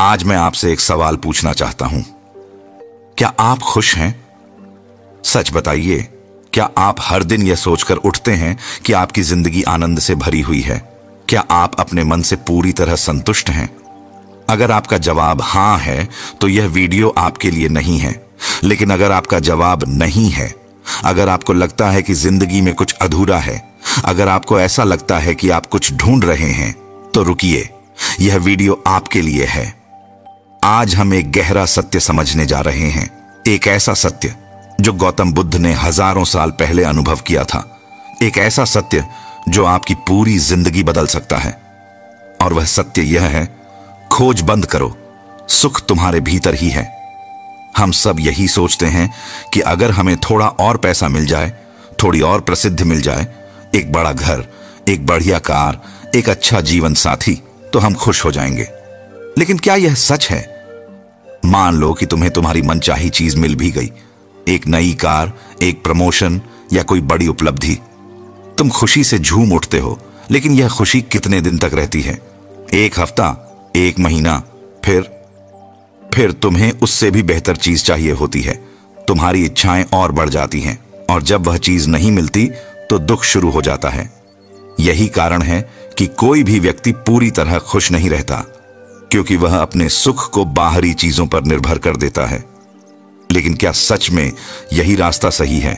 आज मैं आपसे एक सवाल पूछना चाहता हूं। क्या आप खुश हैं? सच बताइए, क्या आप हर दिन यह सोचकर उठते हैं कि आपकी जिंदगी आनंद से भरी हुई है? क्या आप अपने मन से पूरी तरह संतुष्ट हैं? अगर आपका जवाब हां है तो यह वीडियो आपके लिए नहीं है। लेकिन अगर आपका जवाब नहीं है, अगर आपको लगता है कि जिंदगी में कुछ अधूरा है, अगर आपको ऐसा लगता है कि आप कुछ ढूंढ रहे हैं, तो रुकिए, यह वीडियो आपके लिए है। आज हम एक गहरा सत्य समझने जा रहे हैं, एक ऐसा सत्य जो गौतम बुद्ध ने हजारों साल पहले अनुभव किया था, एक ऐसा सत्य जो आपकी पूरी जिंदगी बदल सकता है। और वह सत्य यह है, खोज बंद करो, सुख तुम्हारे भीतर ही है। हम सब यही सोचते हैं कि अगर हमें थोड़ा और पैसा मिल जाए, थोड़ी और प्रसिद्धि मिल जाए, एक बड़ा घर, एक बढ़िया कार, एक अच्छा जीवन साथी, तो हम खुश हो जाएंगे। लेकिन क्या यह सच है? मान लो कि तुम्हें तुम्हारी मनचाही चीज मिल भी गई, एक नई कार, एक प्रमोशन या कोई बड़ी उपलब्धि। तुम खुशी से झूम उठते हो, लेकिन यह खुशी कितने दिन तक रहती है? एक हफ्ता, एक महीना, फिर तुम्हें उससे भी बेहतर चीज चाहिए होती है। तुम्हारी इच्छाएं और बढ़ जाती हैं, और जब वह चीज नहीं मिलती तो दुख शुरू हो जाता है। यही कारण है कि कोई भी व्यक्ति पूरी तरह खुश नहीं रहता, क्योंकि वह अपने सुख को बाहरी चीजों पर निर्भर कर देता है। लेकिन क्या सच में यही रास्ता सही है?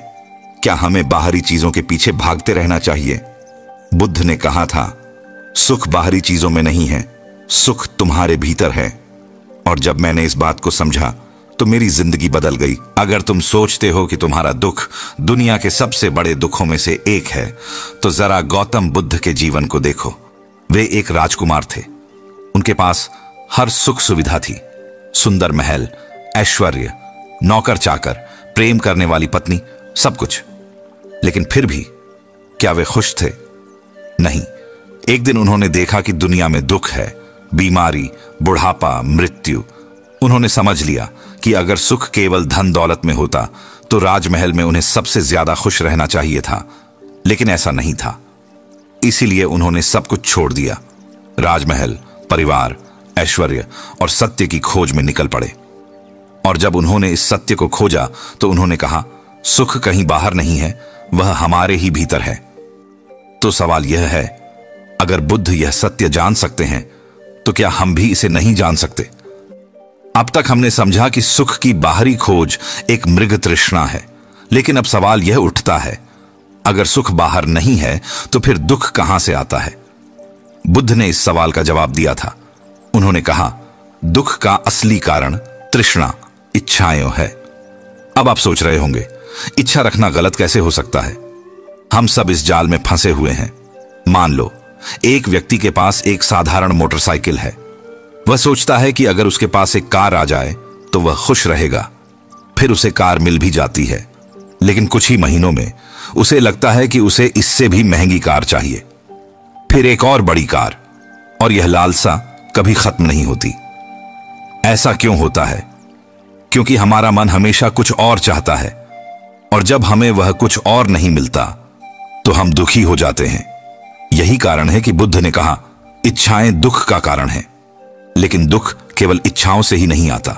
क्या हमें बाहरी चीजों के पीछे भागते रहना चाहिए? बुद्ध ने कहा था, सुख बाहरी चीजों में नहीं है, सुख तुम्हारे भीतर है। और जब मैंने इस बात को समझा तो मेरी जिंदगी बदल गई। अगर तुम सोचते हो कि तुम्हारा दुख दुनिया के सबसे बड़े दुखों में से एक है, तो जरा गौतम बुद्ध के जीवन को देखो। वे एक राजकुमार थे। उनके पास हर सुख सुविधा थी, सुंदर महल, ऐश्वर्य, नौकर चाकर, प्रेम करने वाली पत्नी, सब कुछ। लेकिन फिर भी क्या वे खुश थे? नहीं। एक दिन उन्होंने देखा कि दुनिया में दुख है, बीमारी, बुढ़ापा, मृत्यु। उन्होंने समझ लिया कि अगर सुख केवल धन दौलत में होता तो राजमहल में उन्हें सबसे ज्यादा खुश रहना चाहिए था। लेकिन ऐसा नहीं था। इसीलिए उन्होंने सब कुछ छोड़ दिया, राजमहल, परिवार, ऐश्वर्य और सत्य की खोज में निकल पड़े। और जब उन्होंने इस सत्य को खोजा तो उन्होंने कहा, सुख कहीं बाहर नहीं है, वह हमारे ही भीतर है। तो सवाल यह है, अगर बुद्ध यह सत्य जान सकते हैं तो क्या हम भी इसे नहीं जान सकते? अब तक हमने समझा कि सुख की बाहरी खोज एक मृग तृष्णा है। लेकिन अब सवाल यह उठता है, अगर सुख बाहर नहीं है तो फिर दुख कहां से आता है? बुद्ध ने इस सवाल का जवाब दिया था। उन्होंने कहा, दुख का असली कारण तृष्णा, इच्छाएं है। अब आप सोच रहे होंगे, इच्छा रखना गलत कैसे हो सकता है? हम सब इस जाल में फंसे हुए हैं। मान लो एक व्यक्ति के पास एक साधारण मोटरसाइकिल है। वह सोचता है कि अगर उसके पास एक कार आ जाए तो वह खुश रहेगा। फिर उसे कार मिल भी जाती है, लेकिन कुछ ही महीनों में उसे लगता है कि उसे इससे भी महंगी कार चाहिए, फिर एक और बड़ी कार, और यह लालसा कभी खत्म नहीं होती। ऐसा क्यों होता है? क्योंकि हमारा मन हमेशा कुछ और चाहता है, और जब हमें वह कुछ और नहीं मिलता तो हम दुखी हो जाते हैं। यही कारण है कि बुद्ध ने कहा, इच्छाएं दुख का कारण है। लेकिन दुख केवल इच्छाओं से ही नहीं आता,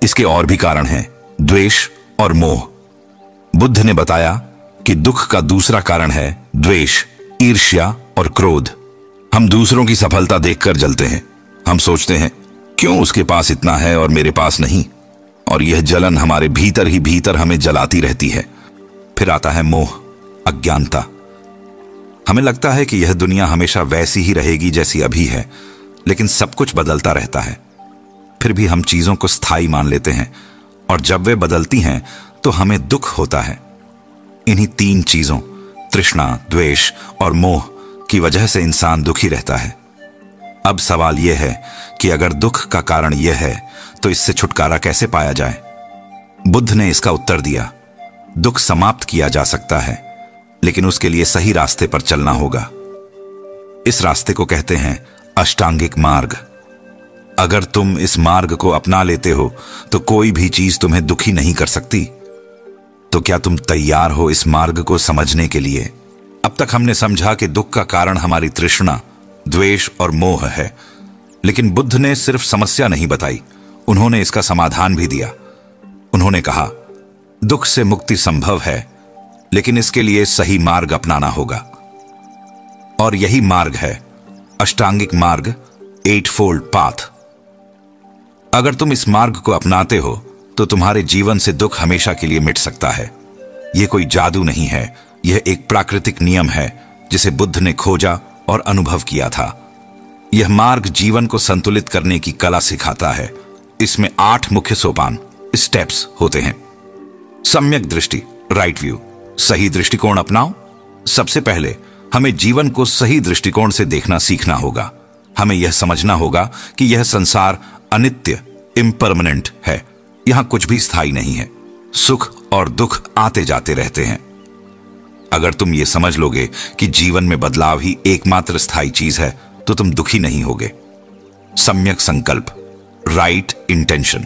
इसके और भी कारण हैं, द्वेष और मोह। बुद्ध ने बताया कि दुख का दूसरा कारण है द्वेष, ईर्ष्या और क्रोध। हम दूसरों की सफलता देखकर जलते हैं। हम सोचते हैं, क्यों उसके पास इतना है और मेरे पास नहीं? और यह जलन हमारे भीतर ही भीतर हमें जलाती रहती है। फिर आता है मोह, अज्ञानता। हमें लगता है कि यह दुनिया हमेशा वैसी ही रहेगी जैसी अभी है, लेकिन सब कुछ बदलता रहता है। फिर भी हम चीजों को स्थायी मान लेते हैं, और जब वे बदलती हैं तो हमें दुख होता है। इन्हीं तीन चीजों, तृष्णा, द्वेष और मोह की वजह से इंसान दुखी रहता है। अब सवाल यह है कि अगर दुख का कारण यह है तो इससे छुटकारा कैसे पाया जाए? बुद्ध ने इसका उत्तर दिया, दुख समाप्त किया जा सकता है, लेकिन उसके लिए सही रास्ते पर चलना होगा। इस रास्ते को कहते हैं अष्टांगिक मार्ग। अगर तुम इस मार्ग को अपना लेते हो तो कोई भी चीज तुम्हें दुखी नहीं कर सकती। तो क्या तुम तैयार हो इस मार्ग को समझने के लिए? अब तक हमने समझा कि दुख का कारण हमारी तृष्णा, द्वेष और मोह है। लेकिन बुद्ध ने सिर्फ समस्या नहीं बताई, उन्होंने इसका समाधान भी दिया। उन्होंने कहा, दुख से मुक्ति संभव है, लेकिन इसके लिए सही मार्ग अपनाना होगा। और यही मार्ग है अष्टांगिक मार्ग, 8-fold पाथ। अगर तुम इस मार्ग को अपनाते हो तो तुम्हारे जीवन से दुख हमेशा के लिए मिट सकता है। यह कोई जादू नहीं है, यह एक प्राकृतिक नियम है जिसे बुद्ध ने खोजा और अनुभव किया था। यह मार्ग जीवन को संतुलित करने की कला सिखाता है। इसमें 8 मुख्य सोपान, स्टेप्स होते हैं। सम्यक दृष्टि, राइट व्यू, सही दृष्टिकोण अपनाओ। सबसे पहले हमें जीवन को सही दृष्टिकोण से देखना सीखना होगा। हमें यह समझना होगा कि यह संसार अनित्य, इम्परमानेंट है। यहां कुछ भी स्थायी नहीं है। सुख और दुख आते जाते रहते हैं। अगर तुम यह समझ लोगे कि जीवन में बदलाव ही एकमात्र स्थायी चीज है तो तुम दुखी नहीं होगे। सम्यक संकल्प, राइट इंटेंशन,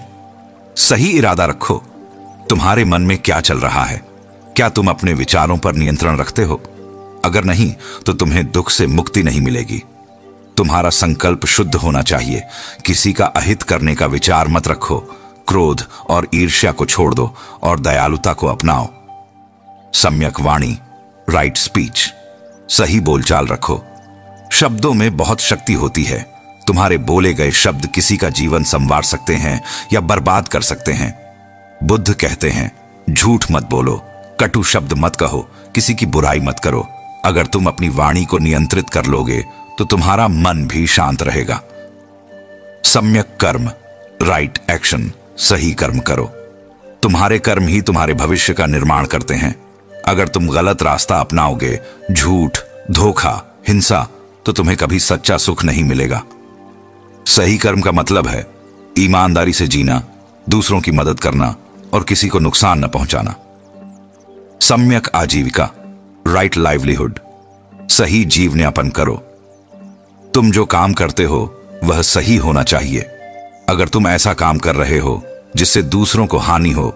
सही इरादा रखो। तुम्हारे मन में क्या चल रहा है? क्या तुम अपने विचारों पर नियंत्रण रखते हो? अगर नहीं तो तुम्हें दुख से मुक्ति नहीं मिलेगी। तुम्हारा संकल्प शुद्ध होना चाहिए। किसी का अहित करने का विचार मत रखो। क्रोध और ईर्ष्या को छोड़ दो और दयालुता को अपनाओ। सम्यक वाणी, राइट स्पीच, सही बोलचाल रखो। शब्दों में बहुत शक्ति होती है। तुम्हारे बोले गए शब्द किसी का जीवन संवार सकते हैं या बर्बाद कर सकते हैं। बुद्ध कहते हैं, झूठ मत बोलो, कटु शब्द मत कहो, किसी की बुराई मत करो। अगर तुम अपनी वाणी को नियंत्रित कर लोगे तो तुम्हारा मन भी शांत रहेगा। सम्यक कर्म, राइट एक्शन, सही कर्म करो। तुम्हारे कर्म ही तुम्हारे भविष्य का निर्माण करते हैं। अगर तुम गलत रास्ता अपनाओगे, झूठ, धोखा, हिंसा, तो तुम्हें कभी सच्चा सुख नहीं मिलेगा। सही कर्म का मतलब है ईमानदारी से जीना, दूसरों की मदद करना और किसी को नुकसान न पहुंचाना। सम्यक आजीविका, राइट लाइवलीहुड, सही जीवन यापन करो। तुम जो काम करते हो वह सही होना चाहिए। अगर तुम ऐसा काम कर रहे हो जिससे दूसरों को हानि हो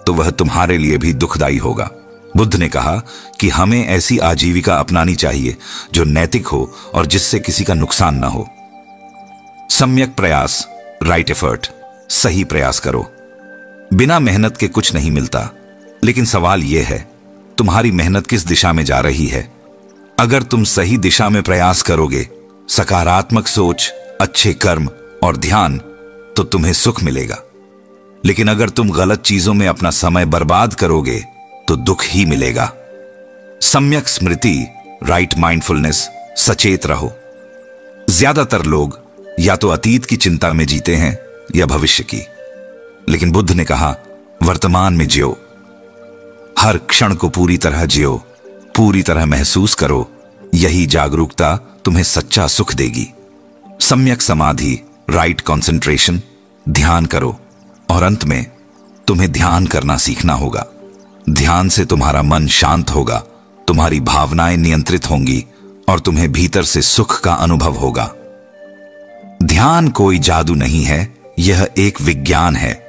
तो वह तुम्हारे लिए भी दुखदाई होगा। बुद्ध ने कहा कि हमें ऐसी आजीविका अपनानी चाहिए जो नैतिक हो और जिससे किसी का नुकसान न हो। सम्यक प्रयास, राइट एफर्ट, सही प्रयास करो। बिना मेहनत के कुछ नहीं मिलता, लेकिन सवाल यह है, तुम्हारी मेहनत किस दिशा में जा रही है? अगर तुम सही दिशा में प्रयास करोगे, सकारात्मक सोच, अच्छे कर्म और ध्यान, तो तुम्हें सुख मिलेगा। लेकिन अगर तुम गलत चीजों में अपना समय बर्बाद करोगे तो दुख ही मिलेगा। सम्यक स्मृति, राइट माइंडफुलनेस, सचेत रहो। ज्यादातर लोग या तो अतीत की चिंता में जीते हैं या भविष्य की, लेकिन बुद्ध ने कहा, वर्तमान में जियो। हर क्षण को पूरी तरह जियो, पूरी तरह महसूस करो। यही जागरूकता तुम्हें सच्चा सुख देगी। सम्यक समाधि, राइट कंसंट्रेशन, ध्यान करो। और अंत में तुम्हें ध्यान करना सीखना होगा। ध्यान से तुम्हारा मन शांत होगा, तुम्हारी भावनाएं नियंत्रित होंगी और तुम्हें भीतर से सुख का अनुभव होगा। ध्यान कोई जादू नहीं है, यह एक विज्ञान है।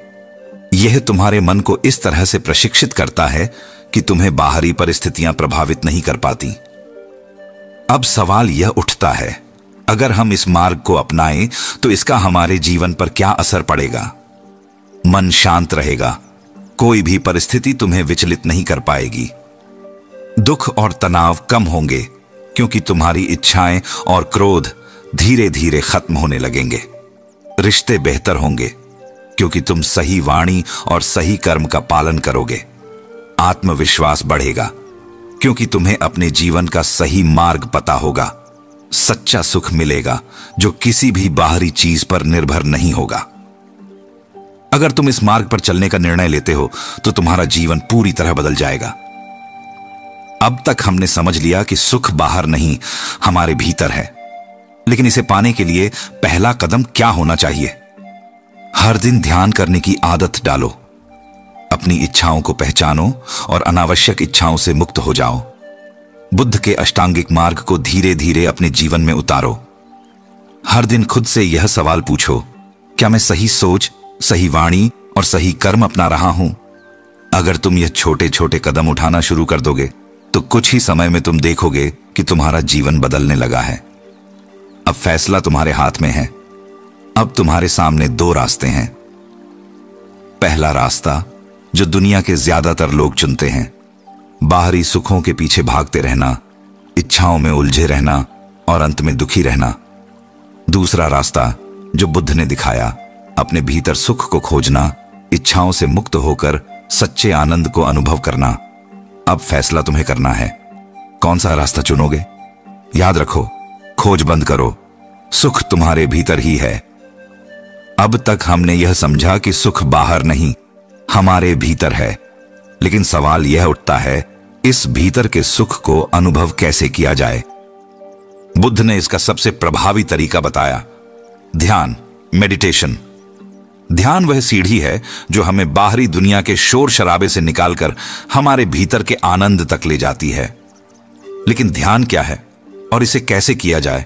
यह तुम्हारे मन को इस तरह से प्रशिक्षित करता है कि तुम्हें बाहरी परिस्थितियां प्रभावित नहीं कर पाती। अब सवाल यह उठता है, अगर हम इस मार्ग को अपनाएं तो इसका हमारे जीवन पर क्या असर पड़ेगा? मन शांत रहेगा, कोई भी परिस्थिति तुम्हें विचलित नहीं कर पाएगी। दुख और तनाव कम होंगे क्योंकि तुम्हारी इच्छाएं और क्रोध धीरे धीरे खत्म होने लगेंगे। रिश्ते बेहतर होंगे क्योंकि तुम सही वाणी और सही कर्म का पालन करोगे। आत्मविश्वास बढ़ेगा क्योंकि तुम्हें अपने जीवन का सही मार्ग पता होगा। सच्चा सुख मिलेगा जो किसी भी बाहरी चीज पर निर्भर नहीं होगा। अगर तुम इस मार्ग पर चलने का निर्णय लेते हो तो तुम्हारा जीवन पूरी तरह बदल जाएगा। अब तक हमने समझ लिया कि सुख बाहर नहीं, हमारे भीतर है। लेकिन इसे पाने के लिए पहला कदम क्या होना चाहिए? हर दिन ध्यान करने की आदत डालो। अपनी इच्छाओं को पहचानो और अनावश्यक इच्छाओं से मुक्त हो जाओ। बुद्ध के अष्टांगिक मार्ग को धीरे धीरे अपने जीवन में उतारो। हर दिन खुद से यह सवाल पूछो, क्या मैं सही सोच, सही वाणी और सही कर्म अपना रहा हूं? अगर तुम यह छोटे छोटे कदम उठाना शुरू कर दोगे तो कुछ ही समय में तुम देखोगे कि तुम्हारा जीवन बदलने लगा है। अब फैसला तुम्हारे हाथ में है। अब तुम्हारे सामने दो रास्ते हैं। पहला रास्ता जो दुनिया के ज्यादातर लोग चुनते हैं, बाहरी सुखों के पीछे भागते रहना, इच्छाओं में उलझे रहना और अंत में दुखी रहना। दूसरा रास्ता जो बुद्ध ने दिखाया, अपने भीतर सुख को खोजना, इच्छाओं से मुक्त होकर सच्चे आनंद को अनुभव करना। अब फैसला तुम्हें करना है, कौन सा रास्ता चुनोगे। याद रखो, खोज बंद करो, सुख तुम्हारे भीतर ही है। अब तक हमने यह समझा कि सुख बाहर नहीं, हमारे भीतर है। लेकिन सवाल यह उठता है, इस भीतर के सुख को अनुभव कैसे किया जाए। बुद्ध ने इसका सबसे प्रभावी तरीका बताया, ध्यान, मेडिटेशन। ध्यान वह सीढ़ी है जो हमें बाहरी दुनिया के शोर शराबे से निकालकर हमारे भीतर के आनंद तक ले जाती है। लेकिन ध्यान क्या है और इसे कैसे किया जाए।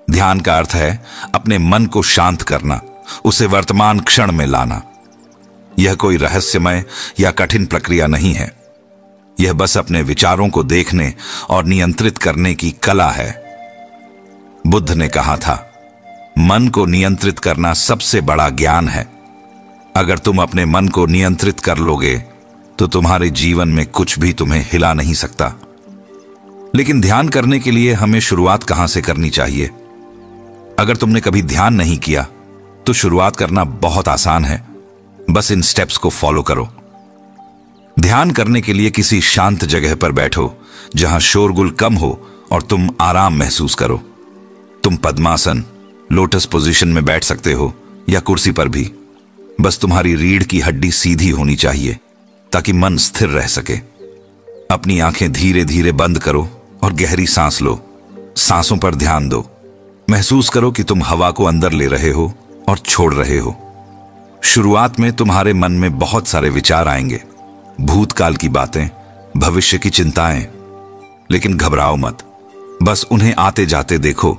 ध्यान का अर्थ है अपने मन को शांत करना, उसे वर्तमान क्षण में लाना। यह कोई रहस्यमय या कठिन प्रक्रिया नहीं है, यह बस अपने विचारों को देखने और नियंत्रित करने की कला है। बुद्ध ने कहा था, मन को नियंत्रित करना सबसे बड़ा ज्ञान है। अगर तुम अपने मन को नियंत्रित कर लोगे तो तुम्हारे जीवन में कुछ भी तुम्हें हिला नहीं सकता। लेकिन ध्यान करने के लिए हमें शुरुआत कहां से करनी चाहिए। अगर तुमने कभी ध्यान नहीं किया तो शुरुआत करना बहुत आसान है, बस इन स्टेप्स को फॉलो करो। ध्यान करने के लिए किसी शांत जगह पर बैठो जहां शोरगुल कम हो और तुम आराम महसूस करो। तुम पद्मासन, लोटस पोजीशन में बैठ सकते हो या कुर्सी पर भी। बस तुम्हारी रीढ़ की हड्डी सीधी होनी चाहिए ताकि मन स्थिर रह सके। अपनी आंखें धीरे धीरे बंद करो और गहरी सांस लो। सांसों पर ध्यान दो। महसूस करो कि तुम हवा को अंदर ले रहे हो और छोड़ रहे हो। शुरुआत में तुम्हारे मन में बहुत सारे विचार आएंगे, भूतकाल की बातें, भविष्य की चिंताएं। लेकिन घबराओ मत, बस उन्हें आते जाते देखो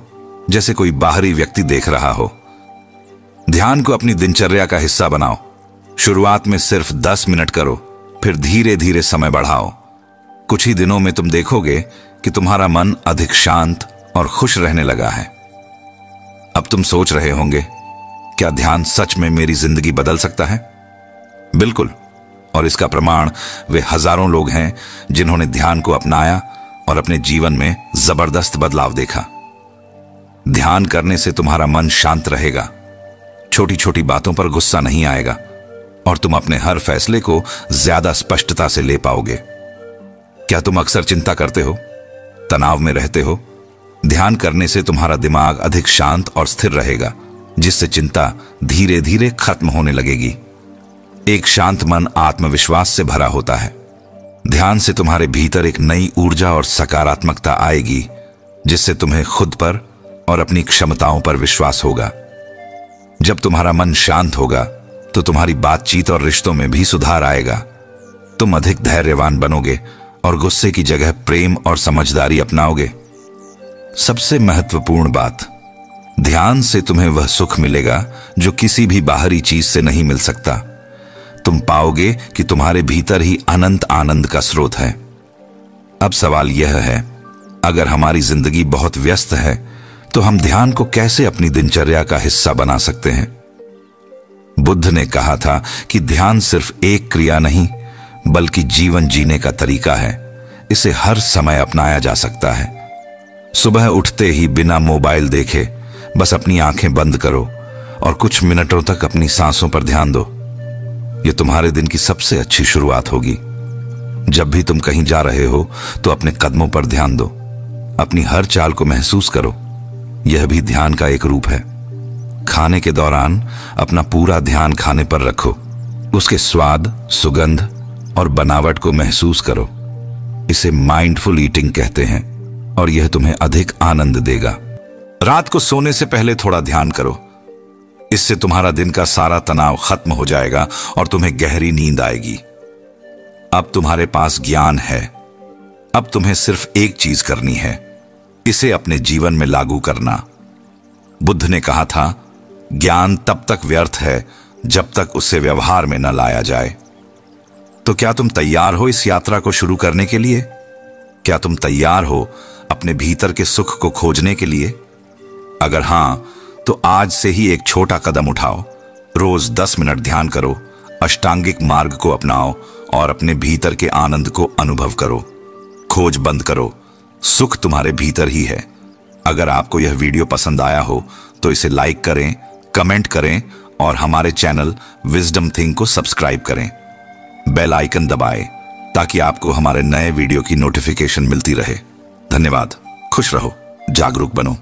जैसे कोई बाहरी व्यक्ति देख रहा हो। ध्यान को अपनी दिनचर्या का हिस्सा बनाओ। शुरुआत में सिर्फ 10 मिनट करो, फिर धीरे धीरे समय बढ़ाओ। कुछ ही दिनों में तुम देखोगे कि तुम्हारा मन अधिक शांत और खुश रहने लगा है। अब तुम सोच रहे होंगे, क्या ध्यान सच में मेरी जिंदगी बदल सकता है? बिल्कुल, और इसका प्रमाण वे हजारों लोग हैं जिन्होंने ध्यान को अपनाया और अपने जीवन में जबरदस्त बदलाव देखा। ध्यान करने से तुम्हारा मन शांत रहेगा, छोटी छोटी बातों पर गुस्सा नहीं आएगा और तुम अपने हर फैसले को ज्यादा स्पष्टता से ले पाओगे। क्या तुम अक्सर चिंता करते हो, तनाव में रहते हो? ध्यान करने से तुम्हारा दिमाग अधिक शांत और स्थिर रहेगा, जिससे चिंता धीरे धीरे खत्म होने लगेगी। एक शांत मन आत्मविश्वास से भरा होता है। ध्यान से तुम्हारे भीतर एक नई ऊर्जा और सकारात्मकता आएगी, जिससे तुम्हें खुद पर और अपनी क्षमताओं पर विश्वास होगा। जब तुम्हारा मन शांत होगा तो तुम्हारी बातचीत और रिश्तों में भी सुधार आएगा। तुम अधिक धैर्यवान बनोगे और गुस्से की जगह प्रेम और समझदारी अपनाओगे। सबसे महत्वपूर्ण बात, ध्यान से तुम्हें वह सुख मिलेगा जो किसी भी बाहरी चीज से नहीं मिल सकता। तुम पाओगे कि तुम्हारे भीतर ही अनंत आनंद का स्रोत है। अब सवाल यह है, अगर हमारी जिंदगी बहुत व्यस्त है तो हम ध्यान को कैसे अपनी दिनचर्या का हिस्सा बना सकते हैं? बुद्ध ने कहा था कि ध्यान सिर्फ एक क्रिया नहीं, बल्कि जीवन जीने का तरीका है। इसे हर समय अपनाया जा सकता है। सुबह उठते ही बिना मोबाइल देखे बस अपनी आंखें बंद करो और कुछ मिनटों तक अपनी सांसों पर ध्यान दो। यह तुम्हारे दिन की सबसे अच्छी शुरुआत होगी। जब भी तुम कहीं जा रहे हो तो अपने कदमों पर ध्यान दो। अपनी हर चाल को महसूस करो, यह भी ध्यान का एक रूप है। खाने के दौरान अपना पूरा ध्यान खाने पर रखो। उसके स्वाद, सुगंध और बनावट को महसूस करो। इसे माइंडफुल ईटिंग कहते हैं और यह तुम्हें अधिक आनंद देगा। रात को सोने से पहले थोड़ा ध्यान करो। इससे तुम्हारा दिन का सारा तनाव खत्म हो जाएगा और तुम्हें गहरी नींद आएगी। अब तुम्हारे पास ज्ञान है। अब तुम्हें सिर्फ एक चीज करनी है, इसे अपने जीवन में लागू करना। बुद्ध ने कहा था, ज्ञान तब तक व्यर्थ है जब तक उसे व्यवहार में न लाया जाए। तो क्या तुम तैयार हो इस यात्रा को शुरू करने के लिए? क्या तुम तैयार हो अपने भीतर के सुख को खोजने के लिए? अगर हां, तो आज से ही एक छोटा कदम उठाओ। रोज 10 मिनट ध्यान करो, अष्टांगिक मार्ग को अपनाओ और अपने भीतर के आनंद को अनुभव करो। खोज बंद करो, सुख तुम्हारे भीतर ही है। अगर आपको यह वीडियो पसंद आया हो तो इसे लाइक करें, कमेंट करें और हमारे चैनल विजडम थिंग को सब्सक्राइब करें। बेल आइकन दबाएं ताकि आपको हमारे नए वीडियो की नोटिफिकेशन मिलती रहे। धन्यवाद। खुश रहो, जागरूक बनो।